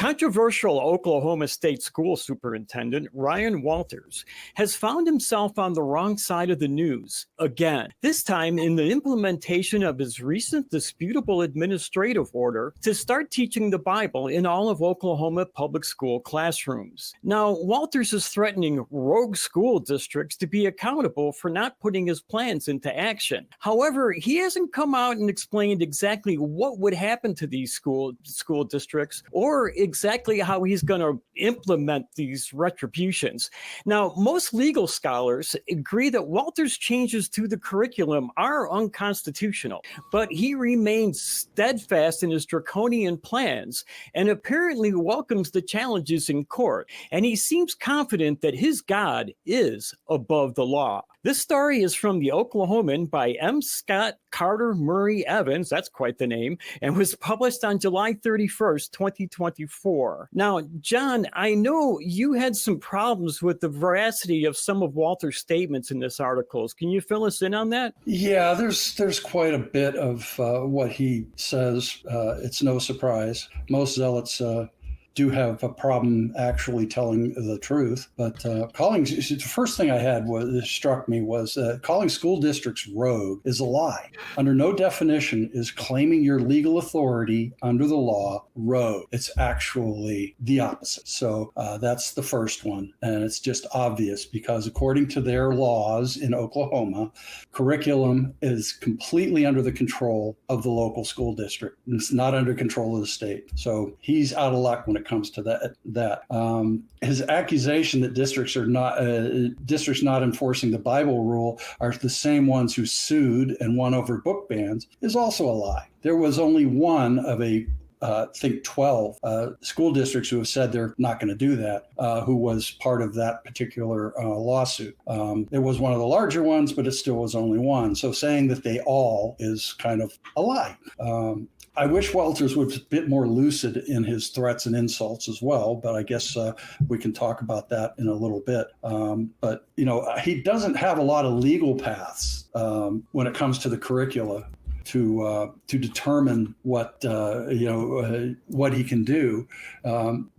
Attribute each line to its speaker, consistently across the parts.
Speaker 1: Controversial Oklahoma State School Superintendent Ryan Walters has found himself on the wrong side of the news again, this time in the implementation of his recent disputable administrative order to start teaching the Bible in all of Oklahoma public school classrooms. Now, Walters is threatening rogue school districts to be accountable for not putting his plans into action. However, he hasn't come out and explained exactly what would happen to these school districts or exactly how he's going to implement these retributions. Now, most legal scholars agree that Walters' changes to the curriculum are unconstitutional, but he remains steadfast in his draconian plans and apparently welcomes the challenges in court. And he seems confident that his God is above the law. This story is from The Oklahoman by M. Scott Carter Murray Evans, that's quite the name, and was published on July 31st, 2024. Now, John, I know you had some problems with the veracity of some of Walter's statements in this article. Can you fill us in on that?
Speaker 2: Yeah, there's quite a bit of what he says. It's no surprise. Most zealots do have a problem actually telling the truth. But the first thing I had struck me was calling school districts rogue is a lie. Under no definition is claiming your legal authority under the law rogue. It's actually the opposite. So that's the first one. And it's just obvious because according to their laws in Oklahoma, curriculum is completely under the control of the local school district. It's not under control of the state. So he's out of luck when it comes to that. His accusation that districts not enforcing the Bible rule are the same ones who sued and won over book bans is also a lie. There was only one of I think 12 school districts who have said they're not going to do that, who was part of that particular lawsuit. It was one of the larger ones, but it still was only one. So saying that they all is kind of a lie. I wish Walters was a bit more lucid in his threats and insults as well, but I guess we can talk about that in a little bit. But, he doesn't have a lot of legal paths when it comes to the curricula to determine what he can do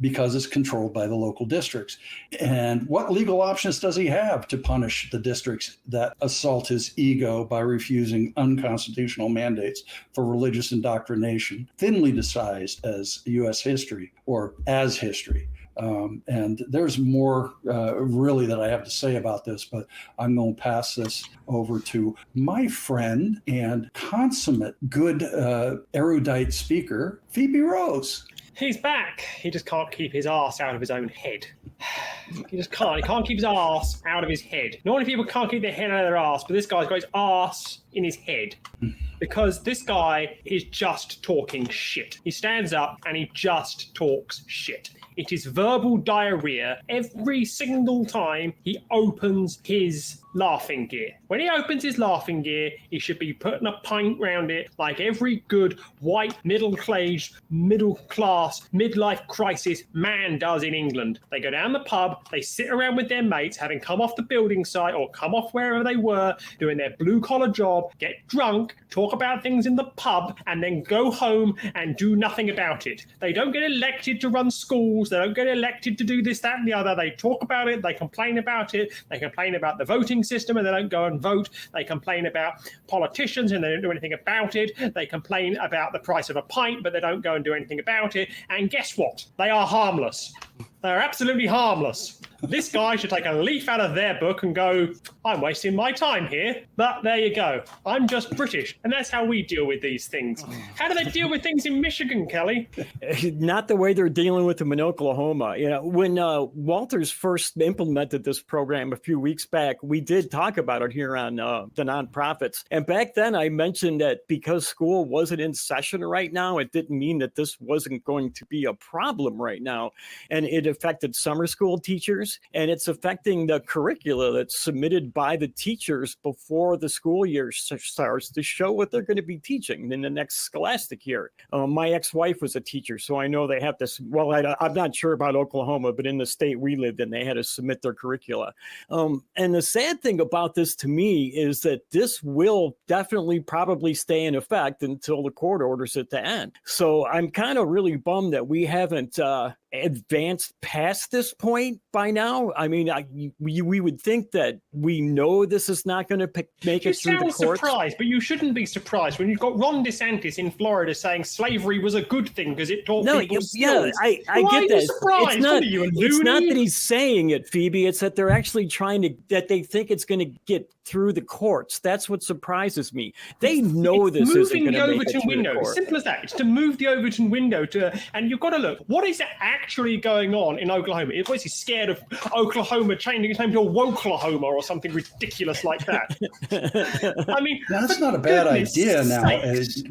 Speaker 2: because it's controlled by the local districts. And what legal options does he have to punish the districts that assault his ego by refusing unconstitutional mandates for religious indoctrination, thinly disguised as U.S. history or as history? And there's more really that I have to say about this, but I'm going to pass this over to my friend and consummate good erudite speaker, Phoebe Rose.
Speaker 3: He's back. He just can't keep his arse out of his own head. He just can't. He can't keep his arse out of his head. Not many people can't keep their head out of their arse, but this guy's got his arse in his head. Because this guy is just talking shit. He stands up and he just talks shit. It is verbal diarrhea every single time he opens his laughing gear. When he opens his laughing gear, he should be putting a pint round it like every good white middle-class, midlife crisis man does in England. They go down the pub, they sit around with their mates, having come off the building site or come off wherever they were, doing their blue-collar job, get drunk, talk about things in the pub, and then go home and do nothing about it. They don't get elected to run schools, they don't get elected to do this, that, and the other. They talk about it, they complain about it, they complain about the voting system and they don't go and vote. They complain about politicians and they don't do anything about it. They complain about the price of a pint, but they don't go and do anything about it. And guess what? They are harmless. They're absolutely harmless. This guy should take a leaf out of their book and go, I'm wasting my time here. But there you go. I'm just British. And that's how we deal with these things. How do they deal with things in Michigan, Kelly?
Speaker 1: Not the way they're dealing with them in Oklahoma. When Walters first implemented this program a few weeks back, we did talk about it here on the Nonprofits. And back then I mentioned that because school wasn't in session right now, it didn't mean that this wasn't going to be a problem right now. And it affected summer school teachers. news, and it's affecting the curricula that's submitted by the teachers before the school year starts to show what they're going to be teaching in the next scholastic year. My ex-wife was a teacher, so I know they have to, well, I'm not sure about Oklahoma, but in the state we lived in, they had to submit their curricula. And the sad thing about this to me is that this will definitely probably stay in effect until the court orders it to end. So I'm kind of really bummed that we haven't advanced past this point by now. I mean, we would think that we know this is not going to make it through the courts.
Speaker 3: You sound surprised, but you shouldn't be surprised when you've got Ron DeSantis in Florida saying slavery was a good thing because it taught people skills.
Speaker 1: Yeah, I get that. It's not that he's saying it, Phoebe. It's that they're actually that they think it's going to get through the courts. That's what surprises me. They know this isn't going to make it through the court.
Speaker 3: Simple as that. It's to move the Overton window and you've got to look. What is actually going on in Oklahoma? Is he scared of Oklahoma changing its name to Woklahoma or something ridiculous like that? I mean,
Speaker 2: that's not a bad idea now,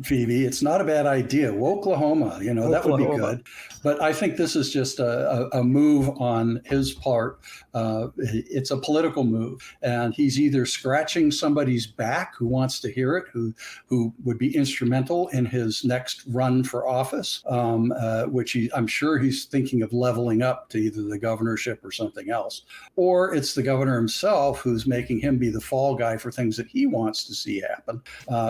Speaker 2: Phoebe. It's not a bad idea. Woklahoma, that would be good. But I think this is just a move on his part. It's a political move, and he's either scratching somebody's back who wants to hear it, who would be instrumental in his next run for office, which I'm sure he's thinking of leveling up to either the governorship or something else, or it's the governor himself who's making him be the fall guy for things that he wants to see happen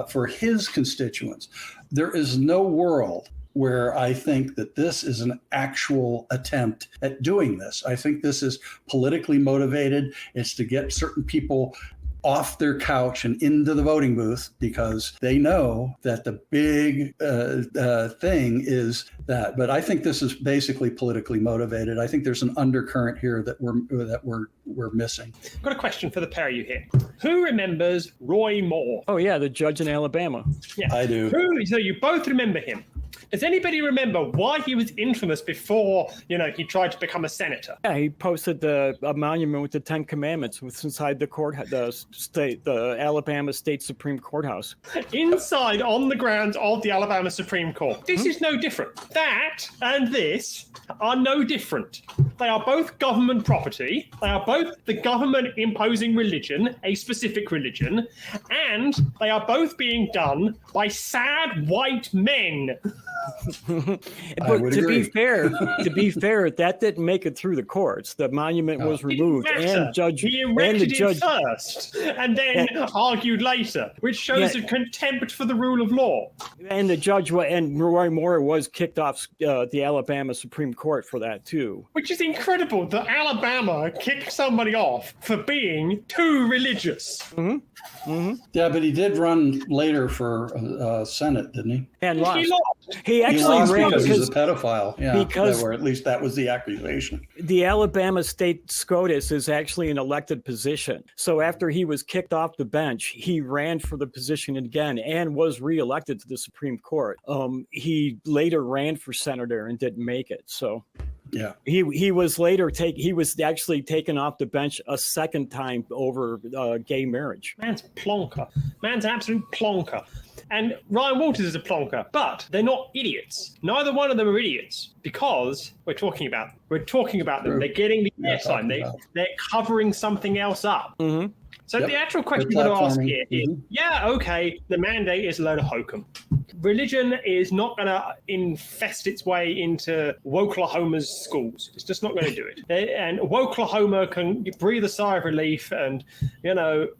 Speaker 2: for his constituents. There is no world where I think that this is an actual attempt at doing this. I think this is politically motivated. It's to get certain people off their couch and into the voting booth because they know that the big thing is that. But I think this is basically politically motivated. I think there's an undercurrent here that we're missing.
Speaker 3: I've got a question for the pair of you here. Who remembers Roy Moore?
Speaker 1: Oh yeah, the judge in Alabama.
Speaker 2: Yeah, I do.
Speaker 3: So you both remember him. Does anybody remember why he was infamous before, he tried to become a senator?
Speaker 1: Yeah, he posted a monument with the 10 Commandments inside the Alabama State Supreme Courthouse.
Speaker 3: Inside, on the grounds of the Alabama Supreme Court. This is no different. That and this are no different. They are both government property. They are both the government imposing religion, a specific religion, and they are both being done by sad white men.
Speaker 1: But to be fair, that didn't make it through the courts. The monument was removed, and
Speaker 3: he erected it first, and then argued later, which shows a contempt for the rule of law.
Speaker 1: And the judge and Roy Moore was kicked off the Alabama Supreme Court for that too.
Speaker 3: Which is incredible that Alabama kicked somebody off for being too religious.
Speaker 2: Mm-hmm. Mm-hmm. Yeah, but he did run later for Senate, didn't he?
Speaker 1: And lost.
Speaker 3: He lost.
Speaker 1: He actually ran
Speaker 2: because he's a pedophile. Yeah, or at least that was the accusation.
Speaker 1: The Alabama State SCOTUS is actually an elected position. So after he was kicked off the bench, he ran for the position again and was reelected to the Supreme Court. He later ran for senator and didn't make it. So
Speaker 2: yeah,
Speaker 1: he was later actually taken off the bench a second time over gay marriage.
Speaker 3: Man's plonker. Man's an absolute plonker. And Ryan Walters is a plonker, but they're not idiots. Neither one of them are idiots because we're talking about them. They're getting the airtime. They're covering something else up. Mm-hmm. So the actual question you've got to ask here is, the mandate is a load of hokum. Religion is not going to infest its way into Woklahoma's schools. It's just not going to do it. And Woklahoma can breathe a sigh of relief and,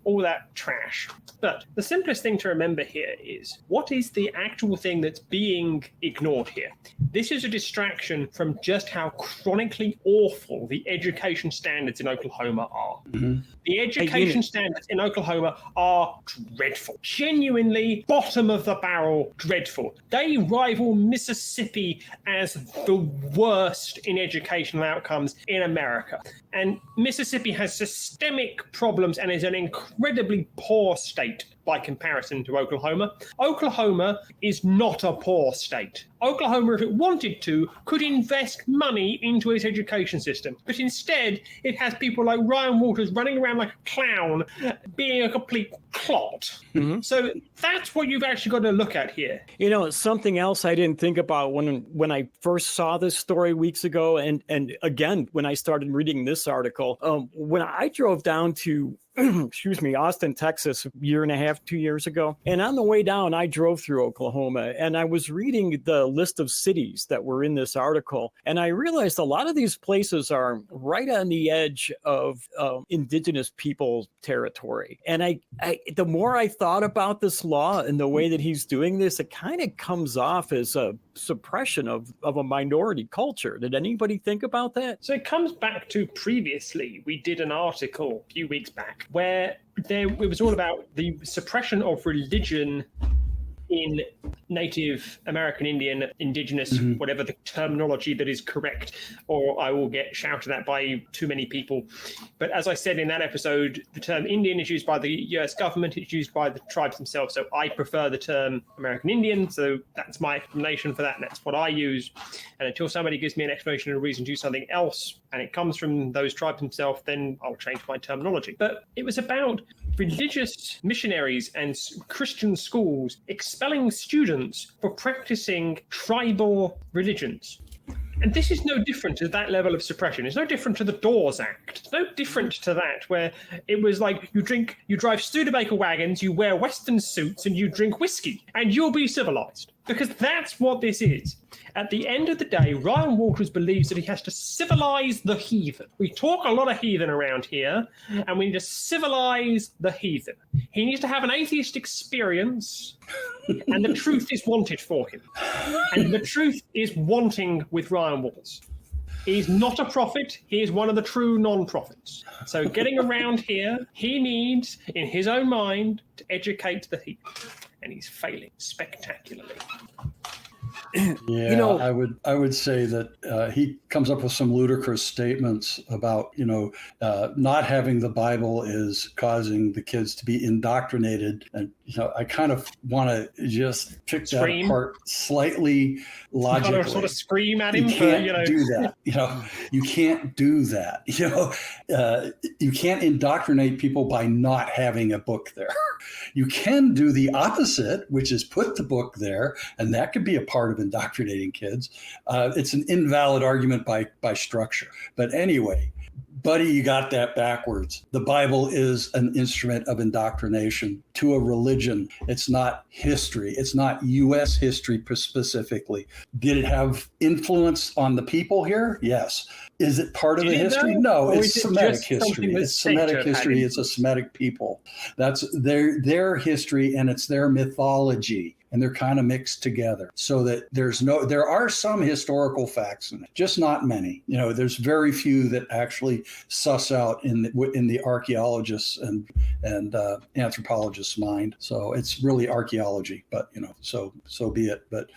Speaker 3: all that trash. But the simplest thing to remember here is, what is the actual thing that's being ignored here? This is a distraction from just how chronically awful the education standards in Oklahoma are. Mm-hmm. The education standards in Oklahoma are dreadful. Genuinely bottom of the barrel dreadful. They rival Mississippi as the worst in educational outcomes in America. And Mississippi has systemic problems and is an incredibly poor state. by comparison to Oklahoma. Oklahoma is not a poor state. Oklahoma, if it wanted to, could invest money into its education system. But instead, it has people like Ryan Walters running around like a clown, being a complete clot.
Speaker 1: Mm-hmm.
Speaker 3: So that's what you've actually got to look at here.
Speaker 1: You know, something else I didn't think about when I first saw this story weeks ago, and again, when I started reading this article, when I drove down to Austin, Texas, a year and a half, 2 years ago. And on the way down, I drove through Oklahoma and I was reading the list of cities that were in this article. And I realized a lot of these places are right on the edge of indigenous people territory. And I the more I thought about this law and the way that he's doing this, it kind of comes off as a suppression of a minority culture. Did anybody think about that?
Speaker 3: So it comes back to previously, we did an article a few weeks back where it was all about the suppression of religion in Native American Indian, indigenous, whatever the terminology that is correct, or I will get shouted at by too many people. But as I said in that episode, the term Indian is used by the US government, it's used by the tribes themselves. So I prefer the term American Indian. So that's my explanation for that. And that's what I use. And until somebody gives me an explanation and a reason to do something else, and it comes from those tribes themselves, then I'll change my terminology. But it was about religious missionaries and Christian schools expelling students for practicing tribal religions. And this is no different to that level of suppression. It's no different to the Dawes Act. It's no different to that, where it was like you drive Studebaker wagons, you wear Western suits, and you drink whiskey, and you'll be civilized. Because that's what this is. At the end of the day, Ryan Walters believes that he has to civilize the heathen. We talk a lot of heathen around here, and we need to civilize the heathen. He needs to have an atheist experience, and the truth is wanted for him. And the truth is wanting with Ryan Walters. He's not a prophet. He is one of the true non-prophets. So getting around here, he needs, in his own mind, to educate the heathen. And he's failing spectacularly.
Speaker 2: Yeah, I would say that he comes up with some ludicrous statements about, not having the Bible is causing the kids to be indoctrinated. And, I kind of want to just pick that apart slightly logically.
Speaker 3: Kind of sort of scream at him.
Speaker 2: You can't do that. You can't do that. You can't indoctrinate people by not having a book there. You can do the opposite, which is put the book there, and that could be a part of indoctrinating kids. It's an invalid argument by structure. But anyway, buddy, you got that backwards. The Bible is an instrument of indoctrination to a religion. It's not history. It's not U.S. history specifically. Did it have influence on the people here? Yes. Is it part of the history? No, it's Semitic history. It's Semitic history. It's a Semitic people. That's their history, and it's their mythology. And they're kind of mixed together, so that there are some historical facts in it, just not many. There's very few that actually suss out in the archaeologists and anthropologists' mind. So it's really archaeology, but so be it. But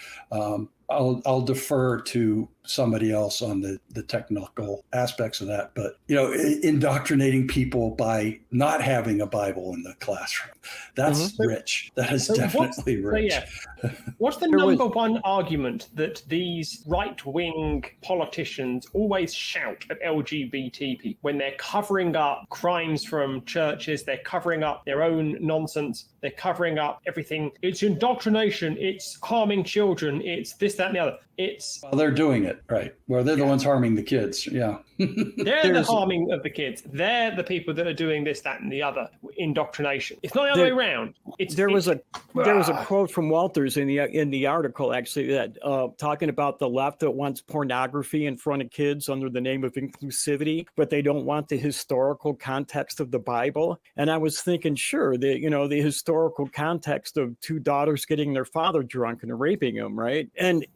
Speaker 2: I'll defer to somebody else on the technical aspects of that. But, indoctrinating people by not having a Bible in the classroom, that's rich. That is definitely rich.
Speaker 3: What's the number one argument that these right-wing politicians always shout at LGBT people when they're covering up crimes from churches, they're covering up their own nonsense, they're covering up everything? It's indoctrination, it's harming children, it's this, that, and the other.
Speaker 2: They're doing it, right. Well, they're the ones harming the kids, yeah.
Speaker 3: They're the harming of the kids. They're the people that are doing this, that, and the other. Indoctrination. It's not the other way around.
Speaker 1: There was a quote from Walters in the article, actually, that talking about the left that wants pornography in front of kids under the name of inclusivity, but they don't want the historical context of the Bible. And I was thinking, sure, the historical context of two daughters getting their father drunk and raping him, right? And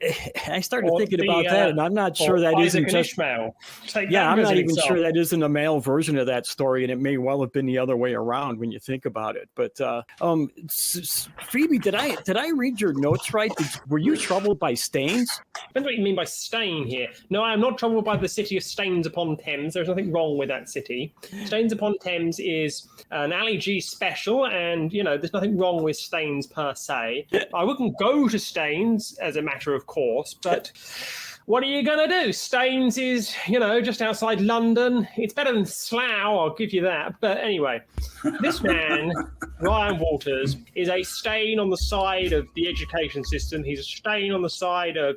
Speaker 1: I started
Speaker 3: Or
Speaker 1: thinking
Speaker 3: the,
Speaker 1: about that, and I'm not sure that
Speaker 3: Isaac
Speaker 1: isn't
Speaker 3: and
Speaker 1: just.
Speaker 3: Ishmael. Take
Speaker 1: Yeah,
Speaker 3: that
Speaker 1: I'm
Speaker 3: as
Speaker 1: not
Speaker 3: an
Speaker 1: even sure
Speaker 3: example.
Speaker 1: that isn't a male version of that story, and it may well have been the other way around when you think about it. But Phoebe, did I read your notes right? Were you troubled by stains?
Speaker 3: Depends what you mean by stain here. No, I am not troubled by the city of Staines upon Thames. There's nothing wrong with that city. Staines upon Thames is an Ali G special, and there's nothing wrong with Staines per se. I wouldn't go to Staines as a matter of course, but what are you going to do? Staines is, just outside London. It's better than Slough, I'll give you that. But anyway, this man, Ryan Walters, is a stain on the side of the education system. He's a stain on the side of,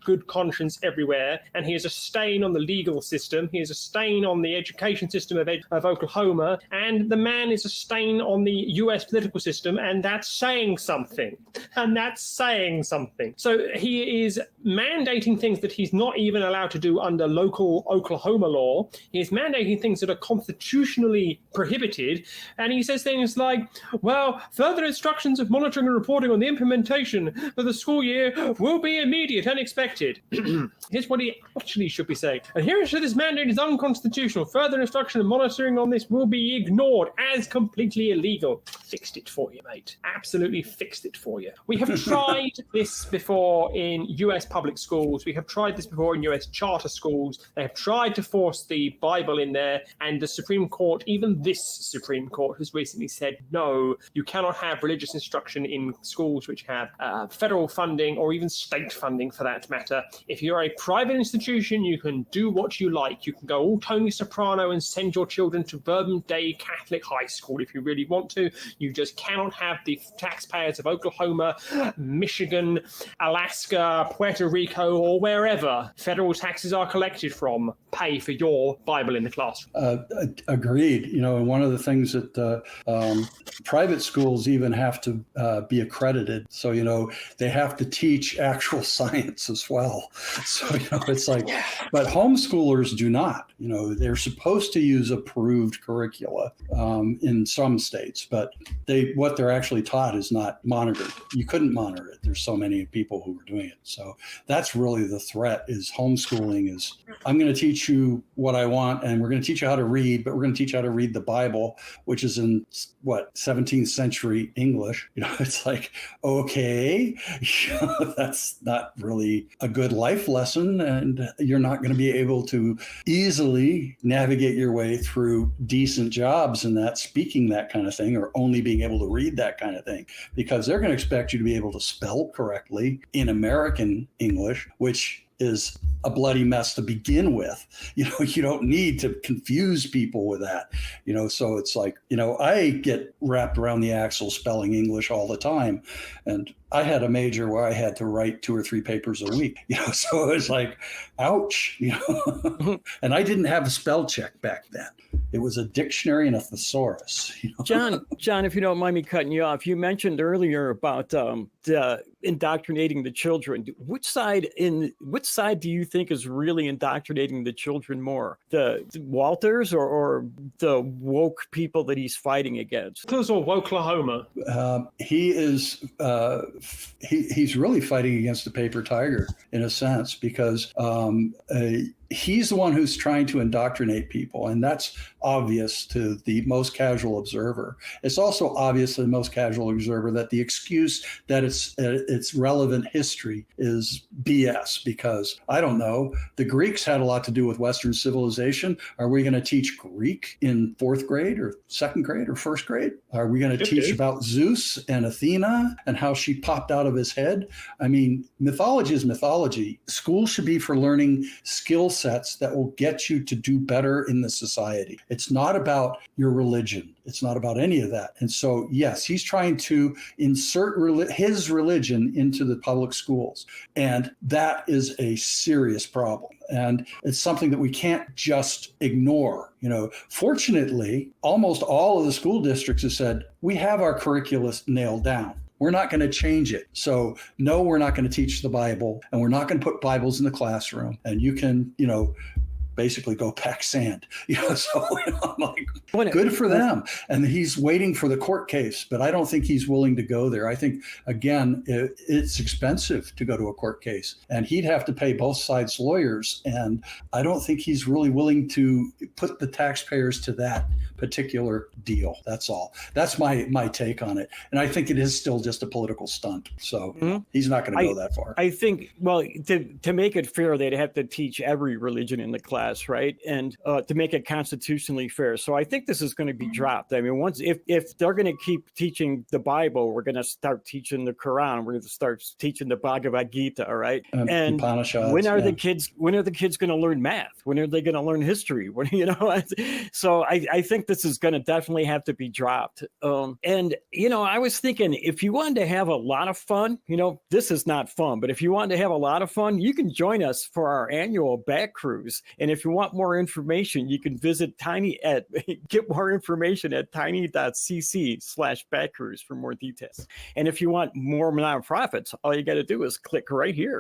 Speaker 3: good conscience everywhere. And he is a stain on the legal system. He is a stain on the education system of Oklahoma. And the man is a stain on the US political system. And that's saying something. So he is mandating things that he's not even allowed to do under local Oklahoma law. He is mandating things that are constitutionally prohibited. And he says things like, well, further instructions of monitoring and reporting on the implementation for the school year will be immediate and expected. Here's what he actually should be saying. Adherence to this mandate is unconstitutional. Further instruction and monitoring on this will be ignored as completely illegal. Fixed it for you, mate. Absolutely fixed it for you. We have tried this before in US public schools. We have tried this before in US charter schools. They have tried to force the Bible in there, and the Supreme Court, even this Supreme Court, has recently said, no, you cannot have religious instruction in schools which have federal funding or even state funding for that matter. If you're a private institution, you can do what you like. You can go all Tony Soprano and send your children to Bourbon Day Catholic High School if you really want to. You just cannot have the taxpayers of Oklahoma, Michigan, Alaska, Puerto Rico, or wherever federal taxes are collected from pay for your Bible in the classroom.
Speaker 2: Agreed. And one of the things that private schools even have to be accredited. So, they have to teach actual science as well. So, it's like, but homeschoolers do not. They're supposed to use approved curricula in some states, but what they're actually taught is not monitored. You couldn't monitor it. There's so many people who are doing it. So that's really the threat is homeschooling is I'm going to teach you what I want, and we're going to teach you how to read, but we're going to teach you how to read the Bible, which is in 17th century English. It's like, okay, that's not really a good life lesson, and you're not going to be able to easily navigate your way through decent jobs in that speaking that kind of thing, or only being able to read that kind of thing, because they're going to expect you to be able to spell correctly in American English, which is a bloody mess to begin with. You don't need to confuse people with that. So it's like, I get wrapped around the axle spelling English all the time. And I had a major where I had to write 2 or 3 papers a week, so it was like, ouch, and I didn't have a spell check back then. It was a dictionary and a thesaurus.
Speaker 1: John, if you don't mind me cutting you off, you mentioned earlier about indoctrinating the children. Which side do you think is really indoctrinating the children more? The Walters or the woke people that he's fighting against?
Speaker 3: Walters or Oklahoma?
Speaker 2: He is he's really fighting against the paper tiger in a sense, because he's the one who's trying to indoctrinate people, and that's obvious to the most casual observer. It's also obvious to the most casual observer that the excuse that it's relevant history is BS, because I don't know, the Greeks had a lot to do with Western civilization. Are we going to teach Greek in 4th grade or 2nd grade or 1st grade? Are we going to teach about Zeus and Athena and how she popped out of his head? I mean, mythology is mythology. School should be for learning skill sets that will get you to do better in the society. It's not about your religion. It's not about any of that. And so, yes, he's trying to insert his religion into the public schools. And that is a serious problem. And it's something that we can't just ignore. Fortunately, almost all of the school districts have said, we have our curricula nailed down. We're not going to change it. So no, we're not going to teach the Bible, and we're not going to put Bibles in the classroom. And you can, basically go pack sand. So I'm like,
Speaker 1: When-
Speaker 2: good for them. And he's waiting for the court case, but I don't think he's willing to go there. I think, again, it's expensive to go to a court case, and he'd have to pay both sides lawyers. And I don't think he's really willing to put the taxpayers to that particular deal. That's all. That's my take on it. And I think it is still just a political stunt. So he's not going to go that far.
Speaker 1: I think, well, to make it fair, they'd have to teach every religion in the class, right? And to make it constitutionally fair. So I think this is going to be dropped. I mean, once if they're going to keep teaching the Bible, we're going to start teaching the Quran. We're going to start teaching the Bhagavad Gita, all right? And when are the kids going to learn math? When are they going to learn history? So I think this is going to definitely have to be dropped. And I was thinking, if you wanted to have a lot of fun, this is not fun, but if you wanted to have a lot of fun, you can join us for our annual back cruise. And if you want more information, you can visit get more information at tiny.cc/back cruise for more details. And if you want more nonprofits, all you got to do is click right here.